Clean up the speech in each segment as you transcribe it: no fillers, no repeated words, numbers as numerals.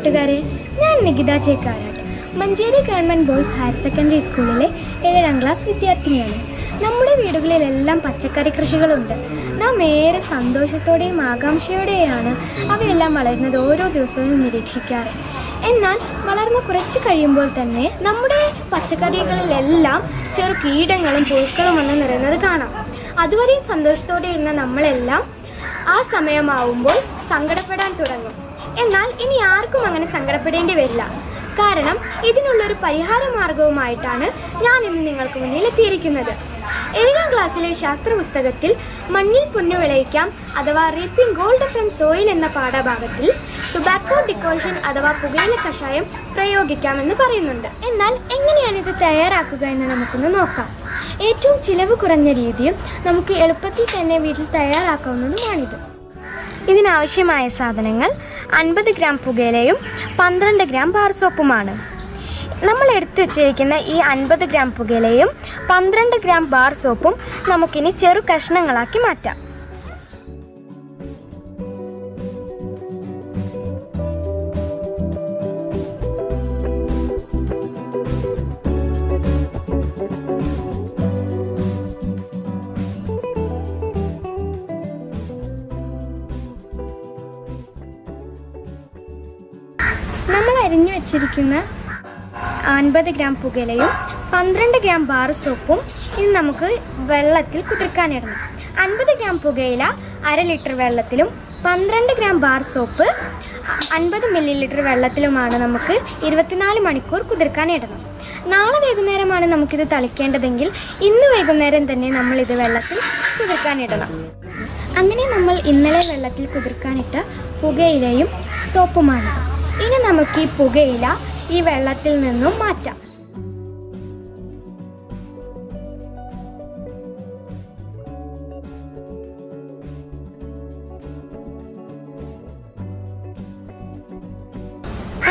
കൂട്ടുകാരെ, ഞാൻ Nikitha Chekkarat. Manjeri government boys higher secondary സ്കൂളിലെ 7ാം ക്ലാസ് വിദ്യാർത്ഥിനിയാണ്. നമ്മുടെ വീടുകളിലെല്ലാം പച്ചക്കറി കൃഷികളുണ്ട്. നാം ഏറെ സന്തോഷത്തോടെയും ആകാംക്ഷയോടെയാണ് അവയെല്ലാം വളരുന്നത് ഓരോ ദിവസവും നിരീക്ഷിക്കാറ്. എന്നാൽ വളർന്ന് കുറച്ച് കഴിയുമ്പോൾ തന്നെ നമ്മുടെ പച്ചക്കറികളിലെല്ലാം ചെറു കീടങ്ങളും പുഴുക്കളും വന്ന് നിറയുന്നത് കാണാം. അതുവരെയും സന്തോഷത്തോടെ ഇരുന്ന നമ്മളെല്ലാം ആ സമയമാവുമ്പോൾ സങ്കടപ്പെടാൻ തുടങ്ങും. എന്നാൽ ഇനി ആർക്കും അങ്ങനെ സങ്കടപ്പെടേണ്ടി വരില്ല. കാരണം ഇതിനുള്ളൊരു പരിഹാര മാർഗവുമായിട്ടാണ് ഞാൻ ഇന്ന് നിങ്ങൾക്ക് മുന്നിൽ എത്തിയിരിക്കുന്നത്. 7ാം ക്ലാസ്സിലെ ശാസ്ത്ര പുസ്തകത്തിൽ മണ്ണിൽ പൊന്നു വിളയിക്കാം അഥവാ റീപ്പിംഗ് ഗോൾഡ് ഫ്രം സോയിൽ എന്ന പാഠഭാഗത്തിൽ ടുബാക്കോ ഡിക്കോഷൻ അഥവാ പുകയില കഷായം പ്രയോഗിക്കാമെന്ന് പറയുന്നുണ്ട്. എന്നാൽ എങ്ങനെയാണ് ഇത് തയ്യാറാക്കുക എന്ന് നമുക്കൊന്ന് നോക്കാം. ഏറ്റവും ചിലവ് കുറഞ്ഞ രീതിയും നമുക്ക് എളുപ്പത്തിൽ തന്നെ വീട്ടിൽ തയ്യാറാക്കാവുന്നതുമാണിത്. ഇതിനാവശ്യമായ സാധനങ്ങൾ 50 ഗ്രാം പുകയിലയും 12 ഗ്രാം ബാർ സോപ്പുമാണ്. നമ്മൾ എടുത്തു വച്ചിരിക്കുന്ന ഈ 50 ഗ്രാം പുകയിലയും 12 ഗ്രാം ബാർ സോപ്പും നമുക്കിനി ചെറു കഷ്ണങ്ങളാക്കി മാറ്റാം. നമ്മൾ അരിഞ്ഞു വെച്ചിരിക്കുന്ന 50 ഗ്രാം പുകയിലയും 12 ഗ്രാം ബാർ സോപ്പും ഇത് നമുക്ക് വെള്ളത്തിൽ കുതിർക്കാനിടണം. 50 ഗ്രാം പുകയില 1/2 ലിറ്റർ വെള്ളത്തിലും 12 ഗ്രാം ബാർ സോപ്പ് 50 മില്ലി വെള്ളത്തിലുമാണ് നമുക്ക് 24 മണിക്കൂർ കുതിർക്കാനിടണം. നാളെ വൈകുന്നേരമാണ് നമുക്കിത് തളിക്കേണ്ടതെങ്കിൽ ഇന്ന് വൈകുന്നേരം തന്നെ നമ്മളിത് വെള്ളത്തിൽ കുതിർക്കാനിടണം. അങ്ങനെ നമ്മൾ ഇന്നലെ വെള്ളത്തിൽ കുതിർക്കാനിട്ട പുകയിലയും സോപ്പുമാണ്. ഇനി നമുക്ക് ഈ പുകയില ഈ വെള്ളത്തിൽ നിന്നും മാറ്റാം.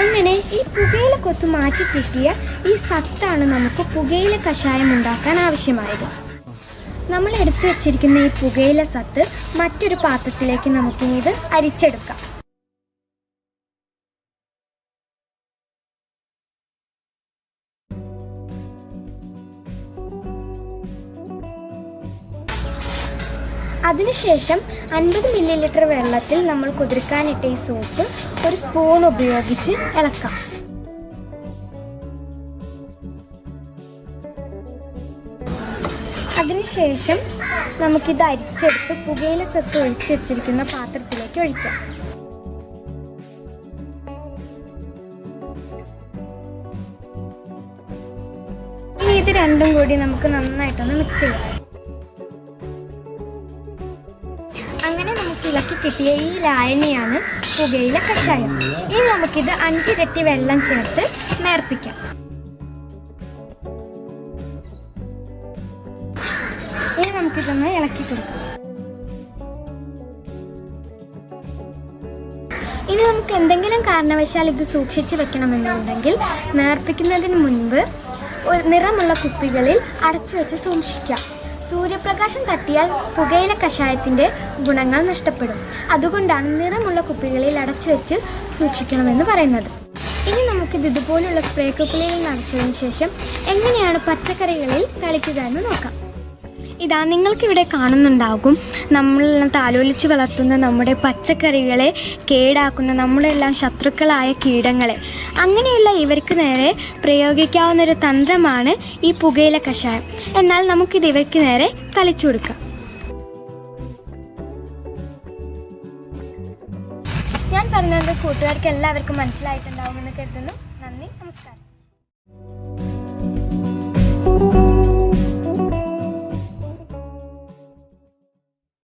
അങ്ങനെ ഈ പുകയില കൊത്തു മാറ്റി കിട്ടിയ ഈ സത്താണ് നമുക്ക് പുകയില കഷായം ഉണ്ടാക്കാൻ ആവശ്യമായത്. നമ്മൾ എടുത്തു വച്ചിരിക്കുന്ന ഈ പുകയില സത്ത് മറ്റൊരു പാത്രത്തിലേക്ക് നമുക്കിനി ഇത് അരിച്ചെടുക്കാം. അതിനുശേഷം 50 മില്ലി വെള്ളത്തിൽ നമ്മൾ കുതിർക്കാനിട്ട ഈ സോപ്പ് ഒരു സ്പൂൺ ഉപയോഗിച്ച് ഇളക്കാം. അതിനുശേഷം നമുക്കിത് അരിച്ചെടുത്ത് പുകയില സത്ത് ഒഴിച്ച് വെച്ചിരിക്കുന്ന പാത്രത്തിലേക്ക് ഒഴിക്കാം. ഇനി ഇത് രണ്ടും കൂടി നമുക്ക് നന്നായിട്ടൊന്ന് മിക്സ് ചെയ്യാം. അങ്ങനെ നമുക്ക് ഇളക്കി കിട്ടിയ ഈ ലായനിയാണ് പുകയില കഷായം. ഇനി നമുക്കിത് 5 ഇരട്ടി വെള്ളം ചേർത്ത് നേർപ്പിക്കാം. ഇനി നമുക്കിതൊന്ന് ഇളക്കി കൊടുക്കാം. ഇനി നമുക്ക് എന്തെങ്കിലും കാരണവശാൽ ഇത് സൂക്ഷിച്ച് വെക്കണമെന്നുണ്ടെങ്കിൽ നേർപ്പിക്കുന്നതിന് മുൻപ് നിറമുള്ള കുപ്പികളിൽ അടച്ചു വെച്ച് സൂക്ഷിക്കാം. സൂര്യപ്രകാശം തട്ടിയാൽ പുകയില കഷായത്തിൻ്റെ ഗുണങ്ങൾ നഷ്ടപ്പെടും. അതുകൊണ്ടാണ് നിറമുള്ള കുപ്പികളിൽ അടച്ചു വെച്ച് സൂക്ഷിക്കണമെന്ന് പറയുന്നത്. ഇനി നമുക്കിത് ഇതുപോലുള്ള സ്പ്രേ കുപ്പികളിൽ നിറച്ചതിന് ശേഷം എങ്ങനെയാണ് പച്ചക്കറികളിൽ തളിക്കുക എന്ന് നോക്കാം. ഇതാ നിങ്ങൾക്കിവിടെ കാണുന്നുണ്ടാകും നമ്മളെല്ലാം താലോലിച്ച് വളർത്തുന്ന നമ്മുടെ പച്ചക്കറികളെ കേടാക്കുന്ന നമ്മളെല്ലാം ശത്രുക്കളായ കീടങ്ങളെ. അങ്ങനെയുള്ള ഇവർക്ക് നേരെ പ്രയോഗിക്കാവുന്നൊരു തന്ത്രമാണ് ഈ പുകയില കഷായം. എന്നാൽ നമുക്കിത് ഇവയ്ക്ക് നേരെ തളിച്ചു കൊടുക്കാം. ഞാൻ പറഞ്ഞത് കൂട്ടുകാർക്ക് എല്ലാവർക്കും മനസ്സിലായിട്ടുണ്ടാവുമെന്ന് കരുതുന്നു. നന്ദി, നമസ്കാരം.